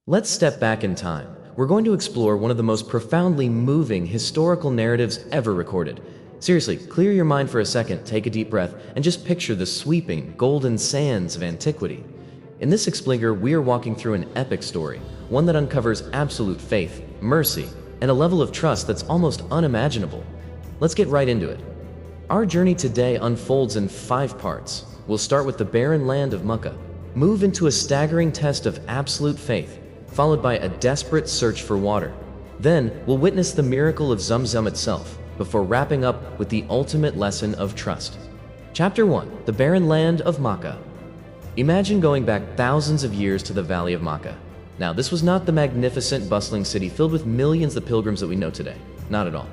Let's step back in time. We're going to explore one of the most profoundly moving historical narratives ever recorded. Seriously, clear your mind for a second, take a deep breath, and just picture the sweeping, golden sands of antiquity. In this explinger, we are walking through an epic story, one that uncovers absolute faith, mercy, and a level of trust that's almost unimaginable. Let's get right into it. Our journey today unfolds in 5 parts. We'll start with the barren land of Makkah, move into a staggering test of absolute faith, followed by a desperate search for water. Then, we'll witness the miracle of Zamzam itself, before wrapping up with the ultimate lesson of trust. Chapter 1. The Barren Land of Makkah. Imagine going back thousands of years to the Valley of Makkah. Now, this was not the magnificent, bustling city filled with millions of pilgrims that we know today. Not at all.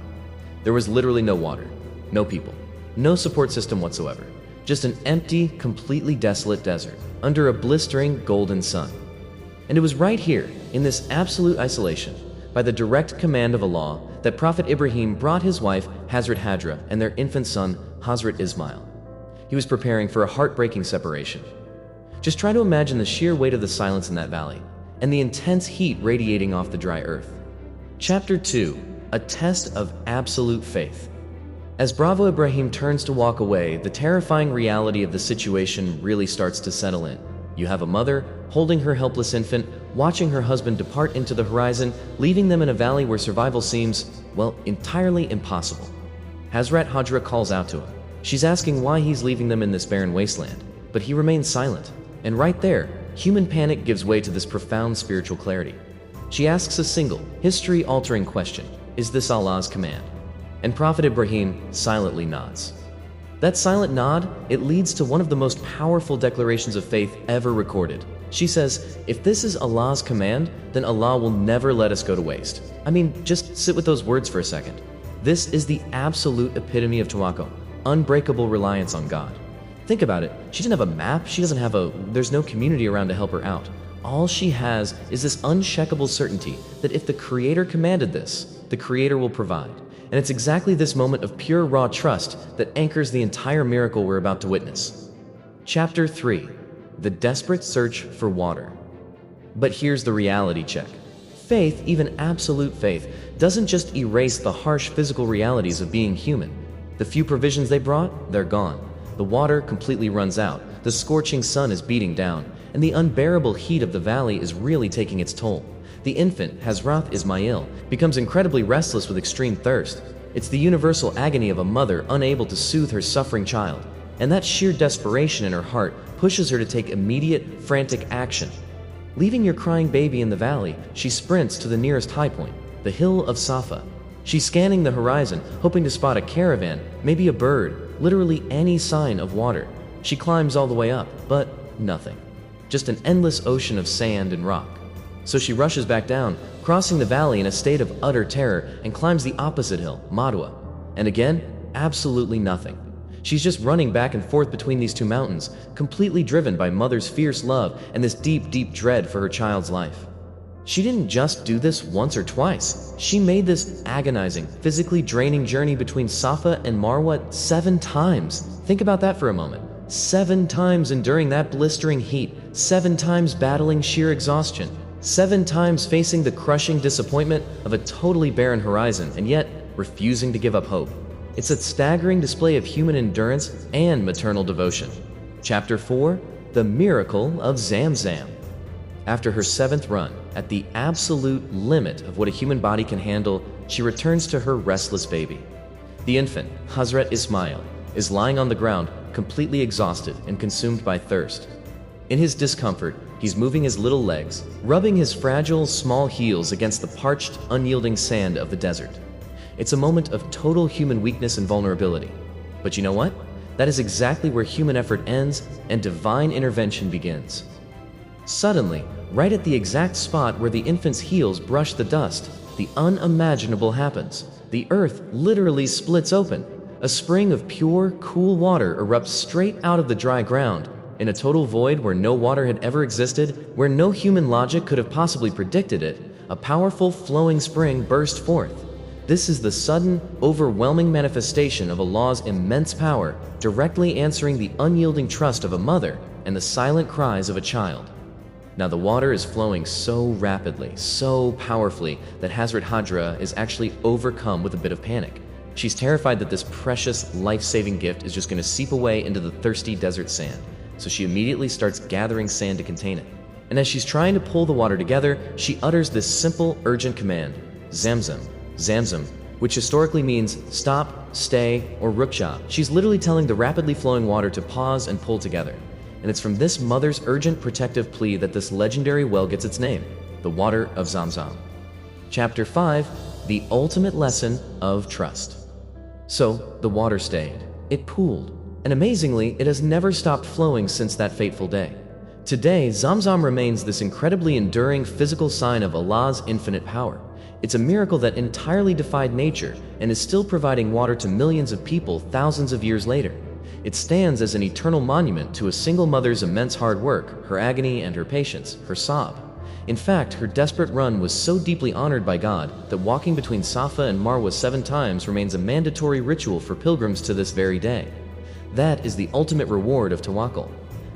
There was literally no water, no people, no support system whatsoever. Just an empty, completely desolate desert, under a blistering golden sun. And it was right here, in this absolute isolation, by the direct command of Allah, that Prophet Ibrahim brought his wife, Hajar, and their infant son, Hazrat Ismail. He was preparing for a heartbreaking separation. Just try to imagine the sheer weight of the silence in that valley, and the intense heat radiating off the dry earth. Chapter 2. A test of absolute faith. As Bravo Ibrahim turns to walk away, the terrifying reality of the situation really starts to settle in. You have a mother, holding her helpless infant, watching her husband depart into the horizon, leaving them in a valley where survival seems, well, entirely impossible. Hazrat Hajar calls out to him. She's asking why he's leaving them in this barren wasteland, but he remains silent. And right there, human panic gives way to this profound spiritual clarity. She asks a single, history-altering question: is this Allah's command? And Prophet Ibrahim silently nods. That silent nod, it leads to one of the most powerful declarations of faith ever recorded. She says, if this is Allah's command, then Allah will never let us go to waste. I mean, just sit with those words for a second. This is the absolute epitome of tawakkul, unbreakable reliance on God. Think about it. She didn't have a map, there's no community around to help her out. All she has is this unshakable certainty that if the Creator commanded this, the Creator will provide. And it's exactly this moment of pure raw trust that anchors the entire miracle we're about to witness. Chapter 3. The desperate search for water. But here's the reality check. Faith, even absolute faith, doesn't just erase the harsh physical realities of being human. The few provisions they brought, they're gone. The water completely runs out, the scorching sun is beating down, and the unbearable heat of the valley is really taking its toll. The infant, Hazrat Ismail, becomes incredibly restless with extreme thirst. It's the universal agony of a mother unable to soothe her suffering child, and that sheer desperation in her heart pushes her to take immediate, frantic action. Leaving your crying baby in the valley, she sprints to the nearest high point, the hill of Safa. She's scanning the horizon, hoping to spot a caravan, maybe a bird, literally any sign of water. She climbs all the way up, but nothing. Just an endless ocean of sand and rock. So she rushes back down, crossing the valley in a state of utter terror, and climbs the opposite hill, Madwa. And again, absolutely nothing. She's just running back and forth between these two mountains, completely driven by mother's fierce love and this deep, deep dread for her child's life. She didn't just do this once or twice. She made this agonizing, physically draining journey between Safa and Marwa 7 times. Think about that for a moment. 7 times enduring that blistering heat, 7 times battling sheer exhaustion, 7 times facing the crushing disappointment of a totally barren horizon, and yet refusing to give up hope. It's a staggering display of human endurance and maternal devotion. Chapter 4. The Miracle of Zamzam. After her 7th run, at the absolute limit of what a human body can handle, she returns to her restless baby. The infant, Hazrat Ismail, is lying on the ground, completely exhausted and consumed by thirst. In his discomfort, he's moving his little legs, rubbing his fragile, small heels against the parched, unyielding sand of the desert. It's a moment of total human weakness and vulnerability. But you know what? That is exactly where human effort ends and divine intervention begins. Suddenly, right at the exact spot where the infant's heels brush the dust, the unimaginable happens. The earth literally splits open. A spring of pure, cool water erupts straight out of the dry ground, in a total void where no water had ever existed, where no human logic could have possibly predicted it. A powerful, flowing spring burst forth. This is the sudden, overwhelming manifestation of Allah's immense power, directly answering the unyielding trust of a mother and the silent cries of a child. Now the water is flowing so rapidly, so powerfully, that Hazrat Hajra is actually overcome with a bit of panic. She's terrified that this precious, life-saving gift is just going to seep away into the thirsty desert sand, so she immediately starts gathering sand to contain it. And as she's trying to pull the water together, she utters this simple, urgent command, Zamzam, Zamzam, which historically means stop, stay, or ruksha. She's literally telling the rapidly flowing water to pause and pull together. And it's from this mother's urgent protective plea that this legendary well gets its name, the water of Zamzam. Chapter 5, the ultimate lesson of trust. So, the water stayed. It pooled. And amazingly, it has never stopped flowing since that fateful day. Today, Zamzam remains this incredibly enduring physical sign of Allah's infinite power. It's a miracle that entirely defied nature and is still providing water to millions of people thousands of years later. It stands as an eternal monument to a single mother's immense hard work, her agony and her patience, her sob. In fact, her desperate run was so deeply honored by God that walking between Safa and Marwa 7 times remains a mandatory ritual for pilgrims to this very day. That is the ultimate reward of tawakkul.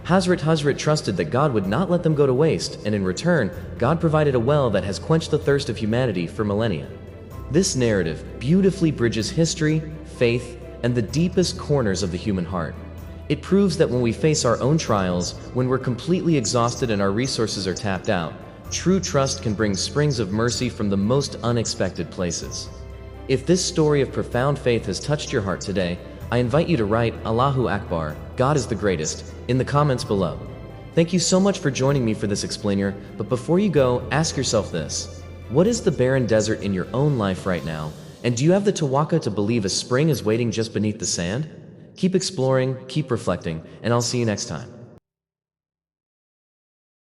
Hazrat trusted that God would not let them go to waste, and in return, God provided a well that has quenched the thirst of humanity for millennia. This narrative beautifully bridges history, faith, and the deepest corners of the human heart. It proves that when we face our own trials, when we're completely exhausted and our resources are tapped out, true trust can bring springs of mercy from the most unexpected places. If this story of profound faith has touched your heart today, I invite you to write Allahu Akbar, God is the greatest, in the comments below. Thank you so much for joining me for this explainer, but before you go, ask yourself this. What is the barren desert in your own life right now? And do you have the tawakkul to believe a spring is waiting just beneath the sand? Keep exploring, keep reflecting, and I'll see you next time.